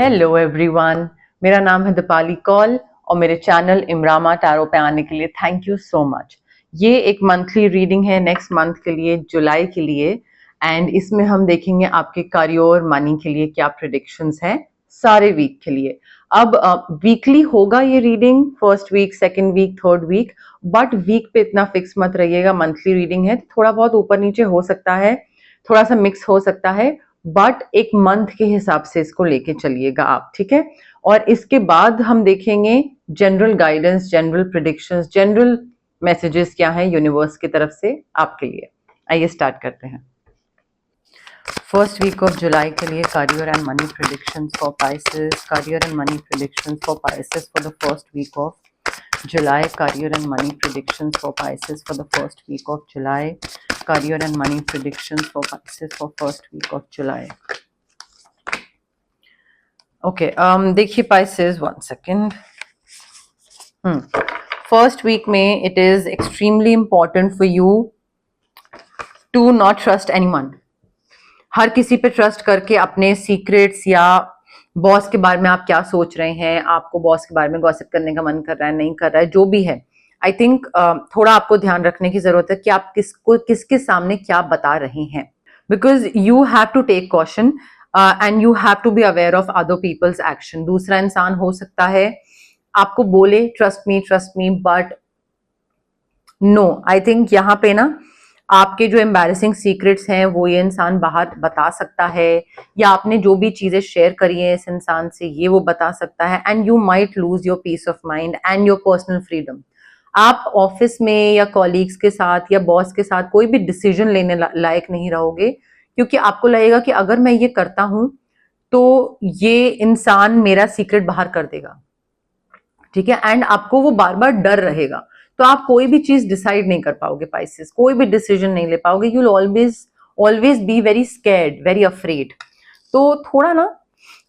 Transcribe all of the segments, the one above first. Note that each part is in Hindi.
हेलो एवरीवन, मेरा नाम है दीपाली कौल और मेरे चैनल इमरामा टैरो पे आने के लिए थैंक यू सो मच। ये एक मंथली रीडिंग है नेक्स्ट मंथ के लिए, जुलाई के लिए, एंड इसमें हम देखेंगे आपके करियर और मनी के लिए क्या प्रेडिक्शंस हैं सारे वीक के लिए। अब वीकली होगा ये reading, first week, second week, third week, but week पे इतना फिक्स मत रहिएगा। मंथली रीडिंग है, थोड़ा बहुत ऊपर नीचे हो सकता है, थोड़ा सा मिक्स हो सकता है, बट एक मंथ के हिसाब से इसको लेके चलिएगा आप, ठीक है। और इसके बाद हम देखेंगे general guidance, general predictions, general messages क्या है यूनिवर्स की तरफ से आपके लिए। आइए स्टार्ट करते हैं। फर्स्ट वीक ऑफ जुलाई के लिए career and money predictions for Pisces, career and money predictions for Pisces for the first week of July, career and money predictions for Pisces for the first week of July, career and money predictions for Pisces for first week of July. Okay, देखिए Pisces, one second. First week में it is extremely important for you to not trust anyone. हर किसी पे ट्रस्ट करके अपने सीक्रेट्स या बॉस के बारे में आप क्या सोच रहे हैं, आपको बॉस के बारे में गॉसिप करने का मन कर रहा है, नहीं कर रहा है, जो भी है, आई थिंक थोड़ा आपको ध्यान रखने की जरूरत है कि आप किसके सामने क्या बता रहे हैं, because you have to take caution and you have to be aware of other people's action. दूसरा इंसान हो सकता है आपको बोले trust me, but no, I think यहाँ पे ना आपके जो एम्बैरेसिंग सीक्रेट्स हैं वो ये इंसान बाहर बता सकता है, या आपने जो भी चीजें शेयर करी है इस इंसान से ये वो बता सकता है, and you might lose your peace of mind and your personal freedom. आप ऑफिस में या कॉलीग्स के साथ या बॉस के साथ कोई भी डिसीजन लेने लायक नहीं रहोगे, क्योंकि आपको लगेगा कि अगर मैं ये करता हूं तो ये इंसान मेरा सीक्रेट बाहर कर देगा, ठीक है, एंड आपको वो बार बार डर रहेगा, तो आप कोई भी चीज डिसाइड नहीं कर पाओगे पाइसेस, कोई भी डिसीजन नहीं ले पाओगे। You will always be very scared, very afraid. तो थोड़ा ना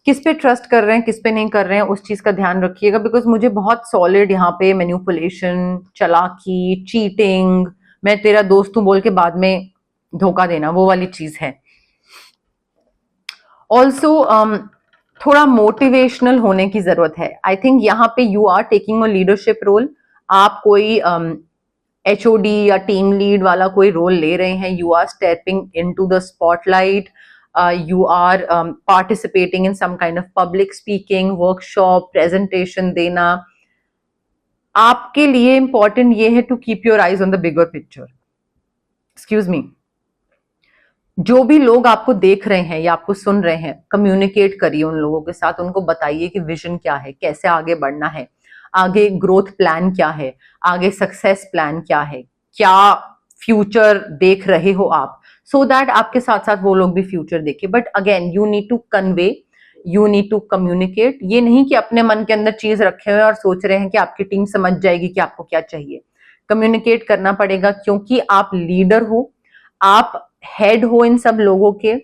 किस पे ट्रस्ट कर रहे हैं, किस पे नहीं कर रहे हैं, उस चीज का ध्यान रखिएगा, बिकॉज मुझे बहुत सॉलिड यहाँ पे मैनिपुलेशन, चालाकी, चीटिंग, मैं तेरा दोस्त हूं बोल के बाद में धोखा देना, वो वाली चीज है। ऑल्सो थोड़ा मोटिवेशनल होने की जरूरत है। आई थिंक यहाँ पे you are taking a leadership role, आप कोई HOD या टीम लीड वाला कोई रोल ले रहे हैं, you are stepping into the spotlight, you are participating in some kind of public speaking, workshop, presentation देना। आपके लिए इंपॉर्टेंट ये है to keep your eyes on the bigger picture. Excuse me, जो भी लोग आपको देख रहे हैं या आपको सुन रहे हैं, कम्युनिकेट करिए उन लोगों के साथ, उनको बताइए कि विजन क्या है, कैसे आगे बढ़ना है, आगे ग्रोथ प्लान क्या है, आगे सक्सेस प्लान क्या है, क्या फ्यूचर देख रहे हो आप, सो दैट आपके साथ साथ वो लोग भी फ्यूचर देखे। But again you need to convey, you need to communicate. ये नहीं कि अपने मन के अंदर चीज रखे हुए और सोच रहे हैं कि आपकी टीम समझ जाएगी कि आपको क्या चाहिए। कम्युनिकेट करना पड़ेगा, क्योंकि आप लीडर हो, आप हेड हो इन सब लोगों के।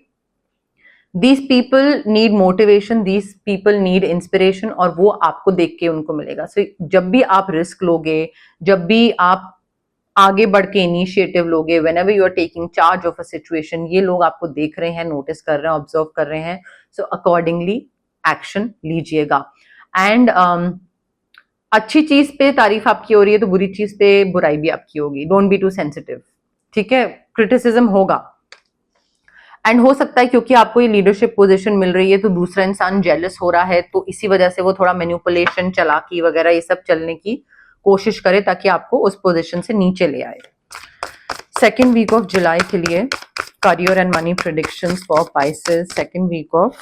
These people need motivation, these people need inspiration, और वो आपको देख के उनको मिलेगा। So, जब भी आप रिस्क लोगे, जब भी आप आगे बढ़ के इनिशिएटिव लोगे, whenever you are taking charge of a situation, ये लोग आपको देख रहे हैं, नोटिस कर रहे हैं, ऑब्जर्व कर रहे हैं, सो अकॉर्डिंगली एक्शन लीजिएगा। एंड अच्छी चीज पे तारीफ आपकी हो रही है तो बुरी चीज पे बुराई भी आपकी होगी। डोंट बी टू सेंसिटिव, ठीक है, क्रिटिसिज्म होगा, एंड हो सकता है क्योंकि आपको ये लीडरशिप पोजीशन मिल रही है तो दूसरा इंसान जेलस हो रहा है, तो इसी वजह से वो थोड़ा मैनिपुलेशन, चालाकी वगैरह ये सब चलने की कोशिश करे ताकि आपको उस पोजीशन से नीचे ले आए। सेकेंड वीक ऑफ जुलाई के लिए career and money predictions for Pisces, second week of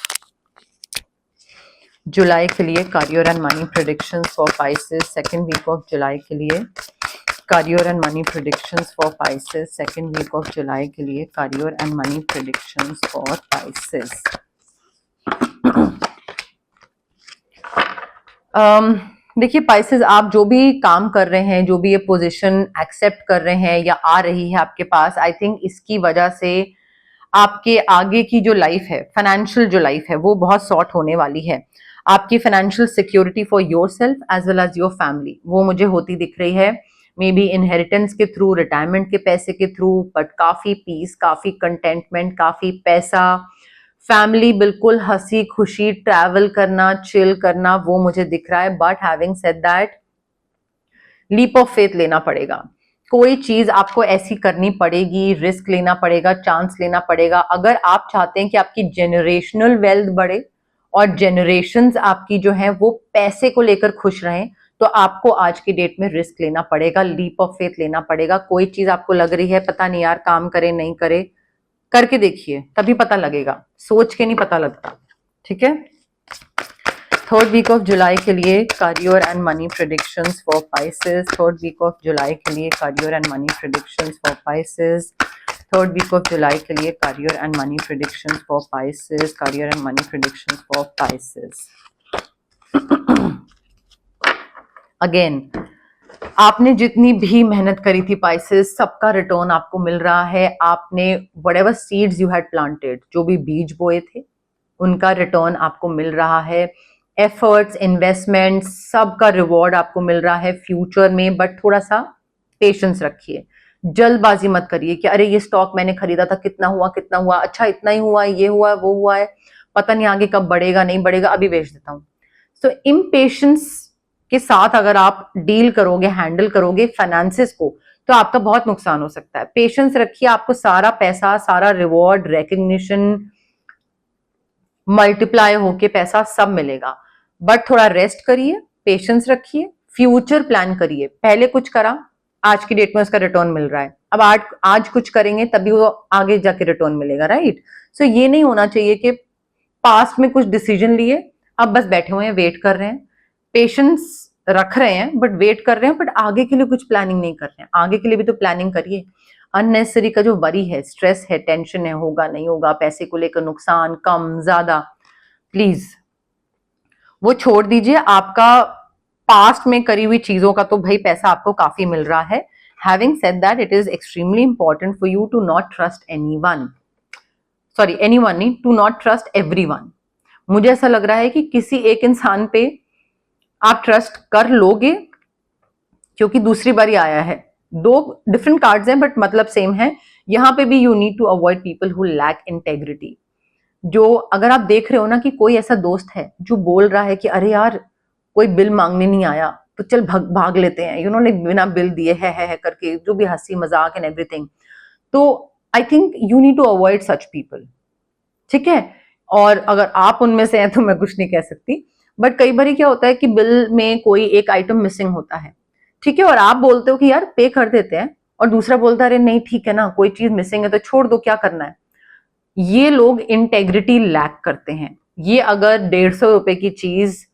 July के लिए career and money predictions for Pisces, second week of July के लिए career and money predictions for Pisces, second week of July के लिए career and money predictions for Pisces. देखिए पाइसेस, आप जो भी काम कर रहे हैं, जो भी ये पोजीशन एक्सेप्ट कर रहे हैं या आ रही है आपके पास, आई थिंक इसकी वजह से आपके आगे की जो लाइफ है, फाइनेंशियल जो लाइफ है, वो बहुत सॉर्ट होने वाली है। आपकी financial security for yourself as well as your family, वो मुझे होती दिख रही है। मे बी इनहेरिटेंस के थ्रू, रिटायरमेंट के पैसे के थ्रू, बट काफी पीस, काफी कंटेंटमेंट, काफी पैसा, फैमिली बिल्कुल हंसी खुशी ट्रैवल करना, चिल करना, वो मुझे दिख रहा है। But having said that, leap of faith लेना पड़ेगा। कोई चीज आपको ऐसी करनी पड़ेगी, रिस्क लेना पड़ेगा, चांस लेना पड़ेगा। अगर आप चाहते हैं कि आपकी जेनरेशनल वेल्थ बढ़े और जेनरेशंस आपकी जो है वो पैसे को लेकर खुश रहें, तो आपको आज की डेट में रिस्क लेना पड़ेगा, लीप ऑफ फेथ लेना पड़ेगा। कोई चीज आपको लग रही है पता नहीं यार काम करे नहीं करे, करके देखिए, तभी पता लगेगा, सोच के नहीं पता लगता। ठीक है, थर्ड वीक ऑफ जुलाई के लिए career and money predictions for Pisces. Third week of July के लिए career and money predictions for Pisces. Third week of July के लिए career and money predictions for Pisces. Career and money predictions for Pisces. Again, आपने जितनी भी मेहनत करी थी पाइसेस, सबका रिटर्न आपको मिल रहा है। आपने whatever seeds you had planted, जो भी बीज बोए थे, उनका रिटर्न आपको मिल रहा है। एफर्ट्स, इन्वेस्टमेंट्स, सबका रिवॉर्ड आपको मिल रहा है फ्यूचर में। बट थोड़ा सा पेशेंस रखिए, जल्दबाजी मत करिए कि अरे ये स्टॉक मैंने खरीदा था, कितना हुआ, अच्छा इतना ही हुआ, ये हुआ, वो हुआ है, पता नहीं आगे कब बढ़ेगा नहीं बढ़ेगा, अभी बेच देता हूं। सो इम्पेशेंस के साथ अगर आप डील करोगे, हैंडल करोगे फाइनेंसेस को, तो आपका बहुत नुकसान हो सकता है। पेशेंस रखिए, आपको सारा पैसा, सारा रिवॉर्ड, रिकग्निशन, मल्टीप्लाई होके पैसा सब मिलेगा। बट थोड़ा रेस्ट करिए, पेशेंस रखिए, फ्यूचर प्लान करिए। पहले कुछ करा, आज की डेट में उसका रिटर्न मिल रहा है, अब आज कुछ करेंगे तभी वो आगे जाके रिटर्न मिलेगा, राइट। सो ये नहीं होना चाहिए कि पास्ट में कुछ डिसीजन लिए, अब बस बैठे हुए हैं, वेट कर रहे हैं, पेशेंस रख रहे हैं बट वेट कर रहे हैं, बट आगे के लिए कुछ प्लानिंग नहीं कर रहे हैं। आगे के लिए भी तो प्लानिंग करिए। अननेसेसरी का जो वरी है, स्ट्रेस है, टेंशन है, होगा नहीं होगा, पैसे को लेकर नुकसान कम ज्यादा, प्लीज वो छोड़ दीजिए। आपका पास्ट में करी हुई चीजों का तो भाई पैसा आपको काफी मिल रहा है। Having said that, it is extremely important for you to not trust anyone. Sorry, anyone नहीं, to not trust everyone. मुझे ऐसा लग रहा है कि किसी एक इंसान पे आप ट्रस्ट कर लोगे क्योंकि दूसरी बारी आया है। दो डिफरेंट कार्ड्स हैं बट मतलब सेम है। यहां पे भी you need to avoid people who lack integrity. जो अगर आप देख रहे हो ना कि कोई ऐसा दोस्त है जो बोल रहा है कि अरे यार कोई बिल मांगने नहीं आया तो चल भाग लेते हैं, उन्होंने बिना बिल दिए है करके, जो भी हंसी मजाक एंड एवरीथिंग, तो I think you need to avoid such people. ठीक है, और अगर आप उनमें से हैं तो मैं कुछ नहीं कह सकती। बट कई बार क्या होता है कि बिल में कोई एक आइटम मिसिंग होता है, ठीक है, और आप बोलते हो कि यार पे कर देते हैं, और दूसरा बोलता है अरे नहीं ठीक है ना, कोई चीज मिसिंग है तो छोड़ दो, क्या करना है। ये लोग इंटेग्रिटी लैक करते हैं। ये अगर 150 रुपए की चीज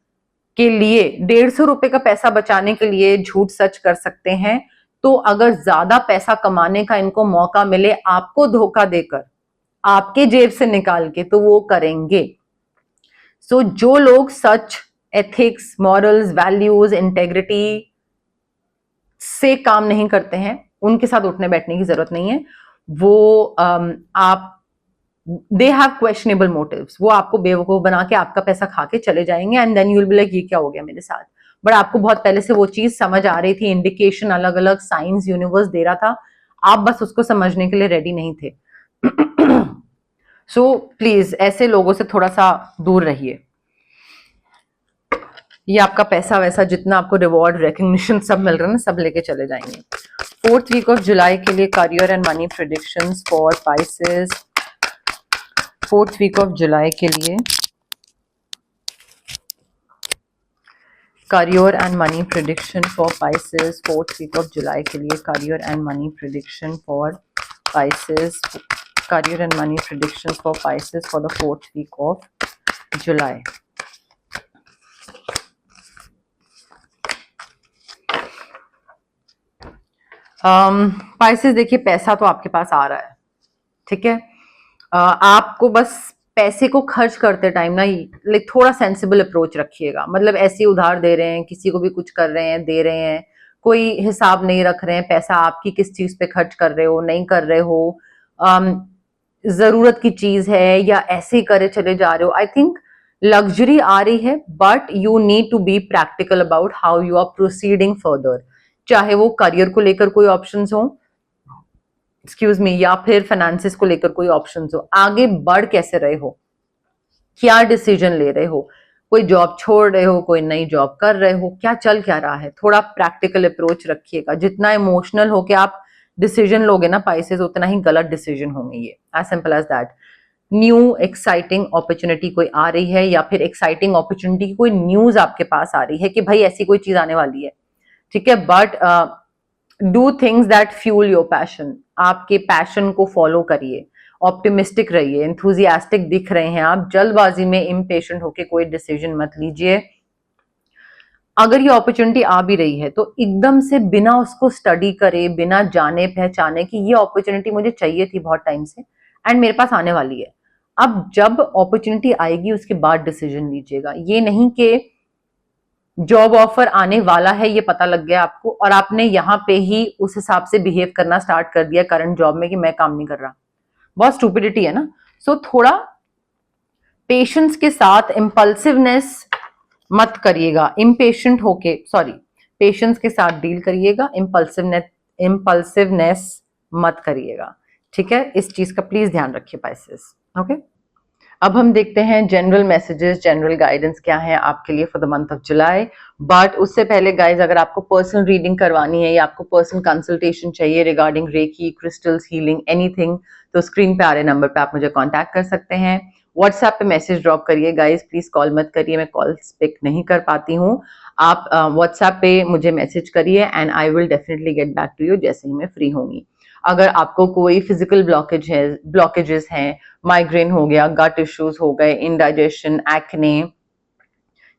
के लिए, 150 रुपए का पैसा बचाने के लिए झूठ सच कर सकते हैं, तो अगर ज्यादा पैसा कमाने का इनको मौका मिले आपको धोखा देकर, आपके जेब से निकाल के, तो वो करेंगे। सो जो लोग सच, एथिक्स, मॉरल्स, वैल्यूज, इंटेग्रिटी से काम नहीं करते हैं, उनके साथ उठने बैठने की जरूरत नहीं है। वो आप दे हैव क्वेश्चनेबल मोटिव्स, वो आपको बेवकूफ बना के आपका पैसा खा के चले जाएंगे and then you will be like ये क्या हो गया मेरे साथ। बट आपको बहुत पहले से वो चीज समझ आ रही थी, इंडिकेशन अलग अलग साइंस यूनिवर्स दे रहा था, आप बस उसको समझने के लिए रेडी नहीं थे। सो प्लीज ऐसे लोगों से थोड़ा सा दूर रहिए। ये आपका पैसा वैसा जितना आपको रिवॉर्ड, रिकग्निशन सब मिल रहा है ना, सब लेके चले जाएंगे। फोर्थ वीक ऑफ जुलाई के लिए career and money predictions for Pisces. Fourth week of July के लिए career and money prediction for Pisces. Fourth week of July के लिए career and money prediction for Pisces. Career and money prediction for Pisces for the fourth week of July. Pisces देखिए, पैसा तो आपके पास आ रहा है, ठीक है। आपको बस पैसे को खर्च करते टाइम ना लाइक थोड़ा सेंसिबल अप्रोच रखिएगा। मतलब ऐसे उधार दे रहे हैं, किसी को भी कुछ कर रहे हैं, दे रहे हैं, कोई हिसाब नहीं रख रहे हैं, पैसा आपकी किस चीज पे खर्च कर रहे हो, नहीं कर रहे हो, जरूरत की चीज है या ऐसे ही करे चले जा रहे हो। आई थिंक लग्जरी आ रही है but you need to be practical about how you are proceeding further. चाहे वो करियर को लेकर कोई ऑप्शंस हो, एक्सक्यूज मी, या फिर फाइनेंसिस को लेकर कोई ऑप्शंस हो, आगे बढ़ कैसे रहे हो, क्या डिसीजन ले रहे हो, कोई जॉब छोड़ रहे हो, कोई नई जॉब कर रहे हो, क्या चल क्या रहा है, थोड़ा प्रैक्टिकल अप्रोच रखिएगा। जितना इमोशनल होके आप डिसीजन लोगे ना पाइसेस, उतना ही गलत डिसीजन होंगे ये, as simple as that. New exciting opportunity कोई आ रही है, या फिर एक्साइटिंग अपॉर्चुनिटी की कोई न्यूज आपके पास आ रही है कि भाई ऐसी कोई चीज आने वाली है, ठीक है, but do things that fuel your passion. आपके पैशन को फॉलो करिए, ऑप्टिमिस्टिक रहिए, एंथुजियास्टिक दिख रहे हैं आप, जल्दबाजी में इम्पेशेंट होके कोई डिसीजन मत लीजिए। अगर ये अपॉर्चुनिटी आ भी रही है तो एकदम से बिना उसको स्टडी करे, बिना जाने पहचाने कि ये अपॉर्चुनिटी मुझे चाहिए थी बहुत टाइम से एंड मेरे पास आने वाली है, अब जब अपॉर्चुनिटी आएगी उसके बाद डिसीजन लीजिएगा। ये नहीं कि जॉब ऑफर आने वाला है ये पता लग गया आपको और आपने यहाँ पे ही उस हिसाब से बिहेव करना स्टार्ट कर दिया करंट जॉब में कि मैं काम नहीं कर रहा। बहुत स्टूपिडिटी है ना। सो थोड़ा पेशेंस के साथ, इम्पल्सिवनेस मत करिएगा, इम्पेशेंट होके, सॉरी, पेशेंस के साथ डील करिएगा, इम्पल्सिवनेस मत करिएगा, ठीक है। इस चीज का प्लीज ध्यान रखिए पाइसेस, ओके। अब हम देखते हैं जनरल मैसेजेस, जनरल गाइडेंस क्या है आपके लिए for the month of July. But उससे पहले गाइज, अगर आपको पर्सनल रीडिंग करवानी है या आपको पर्सनल कंसल्टेशन चाहिए regarding reiki, crystals, healing, anything, तो स्क्रीन पे आ रहे नंबर पे आप मुझे कांटेक्ट कर सकते हैं। व्हाट्सएप पे मैसेज ड्रॉप करिए गाइज, प्लीज कॉल मत करिए, मैं कॉल पिक नहीं कर पाती हूँ। आप व्हाट्सएप पे मुझे मैसेज करिए and I will definitely get back to you जैसे ही मैं फ्री होंगी। अगर आपको कोई फिजिकल ब्लॉकेजेस हैं, माइग्रेन हो गया, गट इश्यूज हो गए, इंडाइजेशन, एक्ने,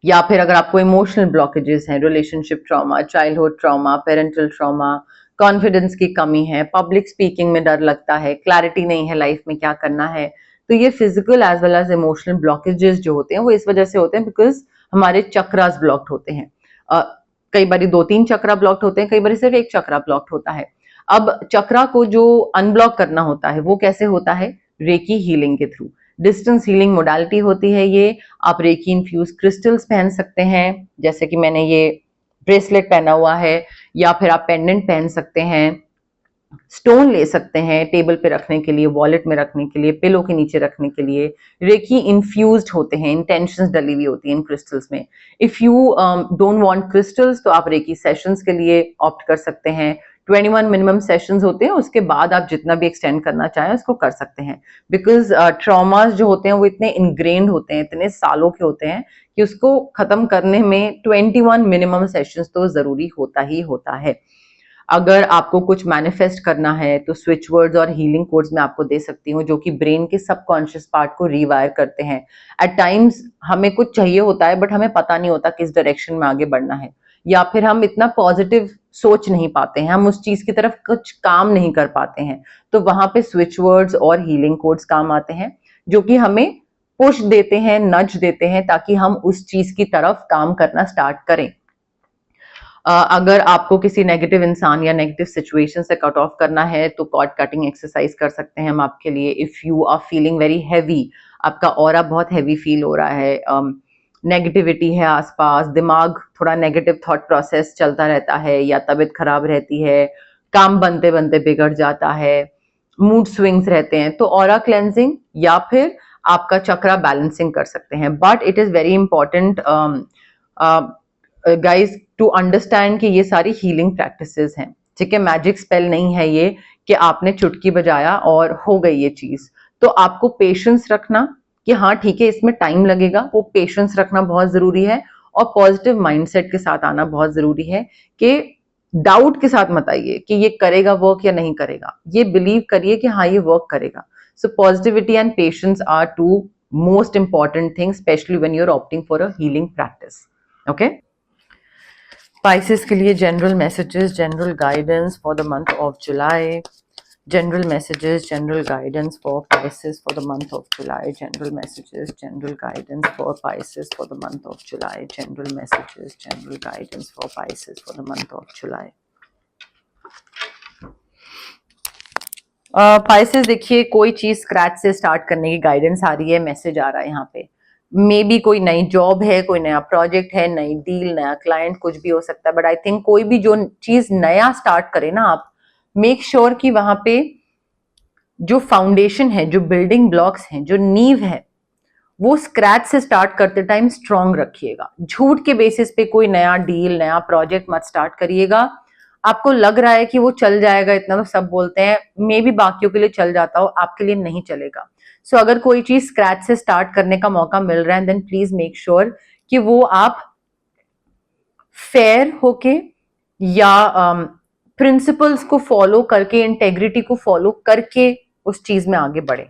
या फिर अगर आपको इमोशनल ब्लॉकेजेस हैं, relationship trauma, childhood trauma, parental trauma, confidence की कमी है, पब्लिक स्पीकिंग में डर लगता है, क्लैरिटी नहीं है लाइफ में क्या करना है, तो ये physical as well as emotional blockages जो होते हैं वो इस वजह से होते हैं बिकॉज हमारे चक्रास ब्लॉक्ड होते हैं। कई बार 2-3 चक्रा ब्लॉक्ड होते हैं, कई बार सिर्फ एक चक्रा ब्लॉक्ड होता है। अब चक्रा को जो अनब्लॉक करना होता है वो कैसे होता है? रेकी हीलिंग के थ्रू। डिस्टेंस हीलिंग मोडालिटी होती है ये। आप रेकी इन्फ्यूज क्रिस्टल्स पहन सकते हैं, जैसे कि मैंने ये ब्रेसलेट पहना हुआ है, या फिर आप पेंडेंट पहन सकते हैं, स्टोन ले सकते हैं टेबल पे रखने के लिए, वॉलेट में रखने के लिए, पिलो के नीचे रखने के लिए। रेकी इन्फ्यूज्ड होते हैं, इंटेंशंस डली हुई होती हैं इन क्रिस्टल्स में। If you don't want crystals तो आप रेकी सेशंस के लिए ऑप्ट कर सकते हैं। 21 मिनिमम सेशंस होते हैं, उसके बाद आप जितना भी एक्सटेंड करना चाहें उसको कर सकते हैं। बिकॉज ट्रॉमास जो होते हैं वो इतने इनग्रेन्ड होते हैं, इतने सालों के होते हैं कि उसको खत्म करने में 21 मिनिमम सेशंस तो जरूरी होता ही होता है। अगर आपको कुछ मैनिफेस्ट करना है तो स्विच वर्ड्स और हीलिंग कोड्स मैं आपको दे सकती हूँ, जो कि ब्रेन के सबकॉन्शियस पार्ट को रीवायर करते हैं। एट टाइम्स हमें कुछ चाहिए होता है बट हमें पता नहीं होता किस डायरेक्शन में आगे बढ़ना है, या फिर हम इतना पॉजिटिव सोच नहीं पाते हैं, हम उस चीज की तरफ कुछ काम नहीं कर पाते हैं, तो वहां पे स्विच वर्ड्स और हीलिंग कोड्स काम आते हैं, जो कि हमें पुश देते हैं, नज देते हैं, ताकि हम उस चीज की तरफ काम करना स्टार्ट करें। अगर आपको किसी नेगेटिव इंसान या नेगेटिव सिचुएशन से कट ऑफ करना है तो कॉर्ड कटिंग एक्सरसाइज कर सकते हैं हम आपके लिए। If you are feeling very heavy, आपका ऑरा बहुत हैवी फील हो रहा है, नेगेटिविटी है आसपास, दिमाग थोड़ा नेगेटिव थॉट प्रोसेस चलता रहता है, या तबीयत खराब रहती है, काम बनते बनते बिगड़ जाता है, मूड स्विंग्स रहते हैं, तो ऑरा क्लेंजिंग या फिर आपका चक्रा बैलेंसिंग कर सकते हैं। But it is very important guys to understand कि ये सारी हीलिंग प्रैक्टिसेस हैं, ठीक है। मैजिक स्पेल नहीं है ये कि आपने चुटकी बजाया और हो गई ये चीज। तो आपको पेशेंस रखना कि हाँ ठीक है इसमें टाइम लगेगा, वो पेशेंस रखना बहुत जरूरी है, और पॉजिटिव माइंडसेट के साथ आना बहुत जरूरी है कि डाउट के साथ मत आइए कि ये करेगा वर्क या नहीं करेगा, ये बिलीव करिए कि हाँ ये वर्क करेगा। So positivity and patience are two most important things, specially when you are opting for a healing practice, okay. Pisces के लिए general messages, general guidance for the month of July. General messages, general guidance for Pisces for the month of July. General messages, general guidance for Pisces for the month of July. General messages, general guidance for Pisces for the month of July. Pisces देखिए, कोई चीज स्क्रैच से स्टार्ट करने की गाइडेंस आ रही है, मैसेज आ रहा है यहाँ पे। मे बी कोई नई जॉब है, कोई नया प्रोजेक्ट है, नई डील, नया क्लाइंट, कुछ भी हो सकता है। बट आई थिंक कोई भी जो चीज नया स्टार्ट करे ना, आप मेक श्योर कि वहां पे जो फाउंडेशन है, जो बिल्डिंग ब्लॉक्स हैं, जो नींव है, वो स्क्रैच से स्टार्ट करते टाइम स्ट्रांग रखिएगा। झूठ के बेसिस पे कोई नया डील, नया प्रोजेक्ट मत स्टार्ट करिएगा। आपको लग रहा है कि वो चल जाएगा, इतना तो सब बोलते हैं, मे बी बाकियों के लिए चल जाता हो, आपके लिए नहीं चलेगा। सो अगर कोई चीज स्क्रैच से स्टार्ट करने का मौका मिल रहा है, देन प्लीज मेक श्योर कि वो आप फेयर होके या प्रिंसिपल्स को फॉलो करके, इंटेग्रिटी को फॉलो करके उस चीज में आगे बढ़े।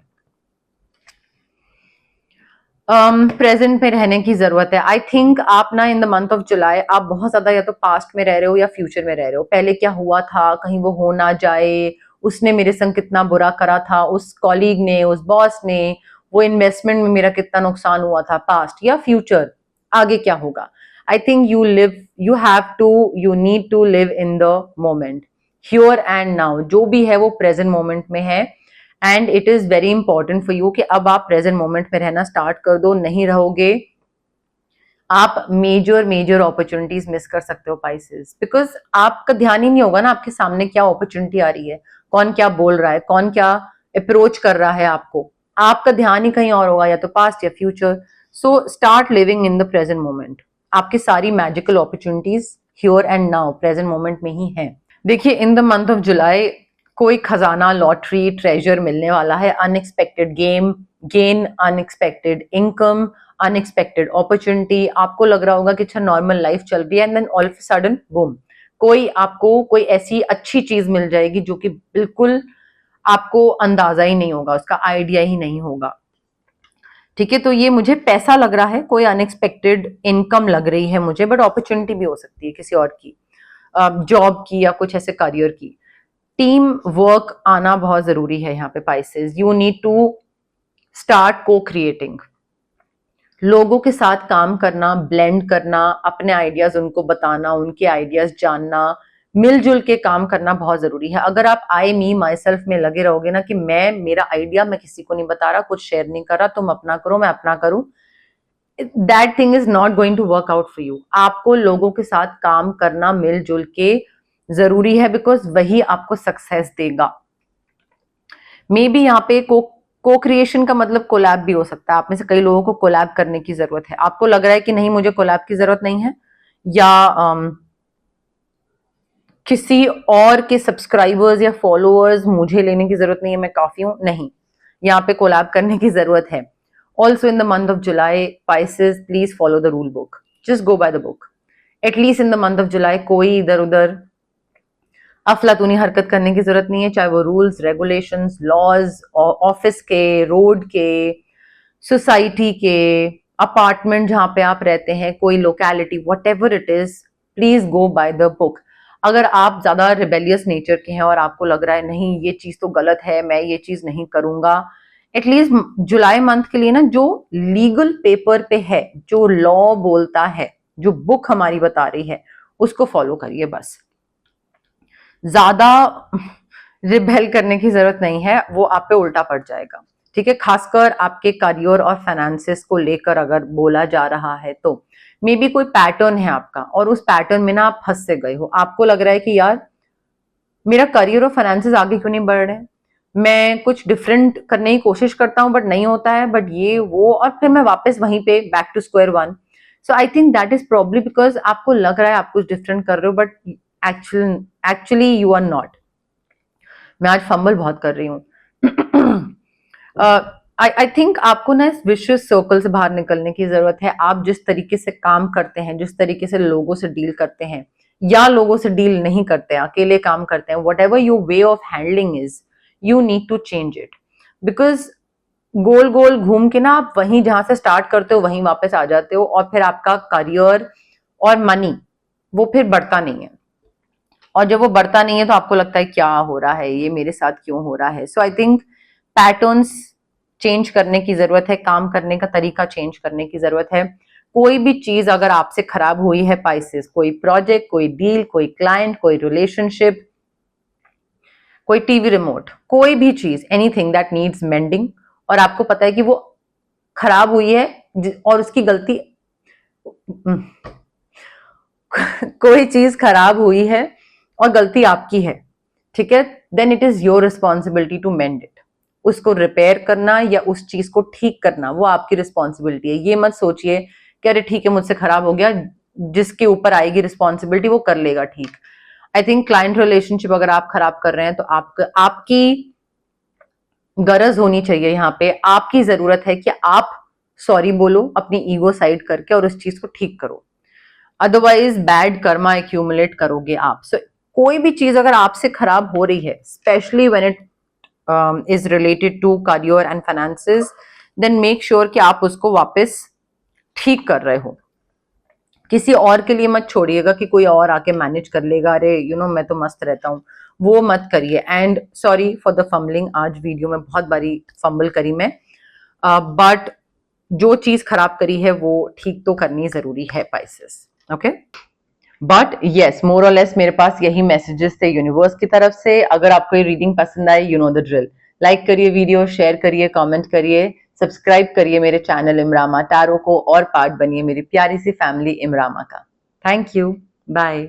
प्रेजेंट में रहने की जरूरत है। आई थिंक आप ना इन द मंथ ऑफ जुलाई आप बहुत ज्यादा या तो पास्ट में रह रहे हो या फ्यूचर में रह रहे हो। पहले क्या हुआ था, कहीं वो हो ना जाए, उसने मेरे संग कितना बुरा करा था, उस कॉलीग ने, उस बॉस ने, वो इन्वेस्टमेंट में मेरा कितना नुकसान हुआ था, पास्ट या फ्यूचर, आगे क्या होगा। I think you need to live in the moment, here and now. जो भी है वो प्रेजेंट मोमेंट में है, and it is very important for you कि अब आप प्रेजेंट मोमेंट में रहना स्टार्ट कर दो। नहीं रहोगे आप मेजर अपॉर्चुनिटीज मिस कर सकते हो पाइसेस, बिकॉज आपका ध्यान ही नहीं होगा ना आपके सामने क्या अपॉर्चुनिटी आ रही है, कौन क्या बोल रहा है, कौन क्या अप्रोच कर रहा है आपको। आपका ध्यान ही कहीं और होगा, या तो पास्ट या future. So start living in the present moment. आपकी सारी magical opportunities here and now present moment में ही है। देखिए, इन द मंथ ऑफ जुलाई कोई खजाना, लॉटरी, ट्रेजर मिलने वाला है। Unexpected gain, unexpected income, unexpected opportunity. आपको लग रहा होगा कि अच्छा नॉर्मल लाइफ चल रही है, and then all of sudden boom, आपको कोई ऐसी अच्छी चीज मिल जाएगी जो कि बिल्कुल आपको अंदाजा ही नहीं होगा, उसका आइडिया ही नहीं होगा। ठीक है, तो ये मुझे पैसा लग रहा है, कोई अनएक्सपेक्टेड इनकम लग रही है मुझे, बट अपॉर्चुनिटी भी हो सकती है किसी और की, जॉब की या कुछ ऐसे करियर की। टीम वर्क आना बहुत जरूरी है यहाँ पे Pisces. You need to start co creating, लोगों के साथ काम करना, ब्लेंड करना, अपने आइडियाज उनको बताना, उनके आइडियाज जानना, मिलजुल के काम करना बहुत जरूरी है। अगर आप आई मी माई सेल्फ में लगे रहोगे ना कि मेरा आइडिया मैं किसी को नहीं बता रहा, कुछ शेयर नहीं कर रहा, तुम अपना करो मैं अपना करूं, that thing is not going to work out for you. आपको लोगों के साथ काम करना मिलजुल के जरूरी है, बिकॉज वही आपको सक्सेस देगा। मे बी यहाँ पे को क्रिएशन का मतलब कोलैब भी हो सकता है। आप में से कई लोगों को कोलैब करने की जरूरत है। आपको लग रहा है कि नहीं मुझे कोलैब की जरूरत नहीं है, या किसी और के सब्सक्राइबर्स या फॉलोअर्स मुझे लेने की जरूरत नहीं है, मैं काफी हूं, नहीं, यहाँ पे कोलैब करने की जरूरत है। Also in the month of July Pisces, please follow the rule book, just go by the book. At least in the month of जुलाई कोई इधर उधर अफलातूनी हरकत करने की जरूरत नहीं है, चाहे वो रूल्स, रेगुलेशंस, लॉज, ऑफिस के, रोड के, सोसाइटी के, अपार्टमेंट जहां पे आप रहते हैं, कोई locality, what ever it is, please go by the book. अगर आप ज्यादा रिबेलियस नेचर के हैं और आपको लग रहा है नहीं ये चीज तो गलत है, मैं ये चीज नहीं करूंगा, एटलीस्ट जुलाई मंथ के लिए ना जो लीगल पेपर पे है, जो लॉ बोलता है, जो बुक हमारी बता रही है, उसको फॉलो करिए बस। ज्यादा रिबेल करने की जरूरत नहीं है, वो आप पे उल्टा पड़ जाएगा। ठीक है, खासकर आपके करियर और फाइनेंसेस को लेकर अगर बोला जा रहा है तो मे बी कोई पैटर्न है आपका, और उस पैटर्न में ना आप फंस से गए हो। आपको लग रहा है कि यार मेरा करियर और फाइनेंसेस आगे क्यों नहीं बढ़ रहे, मैं कुछ डिफरेंट करने की कोशिश करता हूं बट नहीं होता है, बट ये वो, और फिर मैं वापस वहीं पे back to square one. So I think that is probably because आपको लग रहा है आप कुछ डिफरेंट कर रहे हो, but actually you are not. मैं आज फंबल बहुत कर रही हूँ। आई थिंक आपको ना इस विशियस सर्कल से बाहर निकलने की जरूरत है। आप जिस तरीके से काम करते हैं, जिस तरीके से लोगों से डील करते हैं, या लोगों से डील नहीं करते हैं, अकेले काम करते हैं, whatever your way of handling is, you need to change it. Because गोल गोल घूम के ना आप वहीं जहां से स्टार्ट करते हो वहीं वापस आ जाते हो, और फिर आपका करियर और मनी वो फिर बढ़ता नहीं है। और जब वो बढ़ता नहीं है तो आपको लगता है क्या हो रहा है, ये मेरे साथ क्यों हो रहा है। सो आई थिंक पैटर्न्स चेंज करने की जरूरत है, काम करने का तरीका चेंज करने की जरूरत है। कोई भी चीज अगर आपसे खराब हुई है पाइसेस, कोई प्रोजेक्ट, कोई डील, कोई क्लाइंट, कोई रिलेशनशिप, कोई टीवी रिमोट, कोई भी चीज, एनीथिंग दैट नीड्स मेंडिंग, और आपको पता है कि वो खराब हुई है और उसकी गलती कोई चीज खराब हुई है और गलती आपकी है, ठीक है, then it is your responsibility to mend it. उसको रिपेयर करना या उस चीज को ठीक करना वो आपकी रिस्पॉन्सिबिलिटी है। ये मत सोचिए कि अरे ठीक है मुझसे खराब हो गया, जिसके ऊपर आएगी रिस्पॉन्सिबिलिटी वो कर लेगा ठीक। आई थिंक क्लाइंट रिलेशनशिप अगर आप खराब कर रहे हैं तो आपकी गरज होनी चाहिए, यहाँ पे आपकी जरूरत है कि आप सॉरी बोलो अपनी ईगो साइड करके और उस चीज को ठीक करो, अदरवाइज बैड कर्मा एक्यूमुलेट करोगे आप। सो कोई भी चीज अगर आपसे खराब हो रही है, specially when it is related to career and finances, then make sure कि आप उसको वापस ठीक कर रहे हो। किसी और के लिए मत छोड़िएगा कि कोई और आके मैनेज कर लेगा, अरे मैं तो मस्त रहता हूँ, वो मत करिए। And sorry for the fumbling, आज वीडियो में बहुत बारी फंबल करी मैं, बट जो चीज खराब करी है वो ठीक तो करनी जरूरी है पाइसेस, ओके। बट येस, मोर और लेस मेरे पास यही मैसेजेस थे यूनिवर्स की तरफ से। अगर आपको ये रीडिंग पसंद आए, you know the drill, like करिए वीडियो, शेयर करिए, कमेंट करिए, सब्सक्राइब करिए मेरे चैनल इमरामा टैरो को और पार्ट बनिए मेरी प्यारी सी फैमिली इमरामा का। Thank you, bye.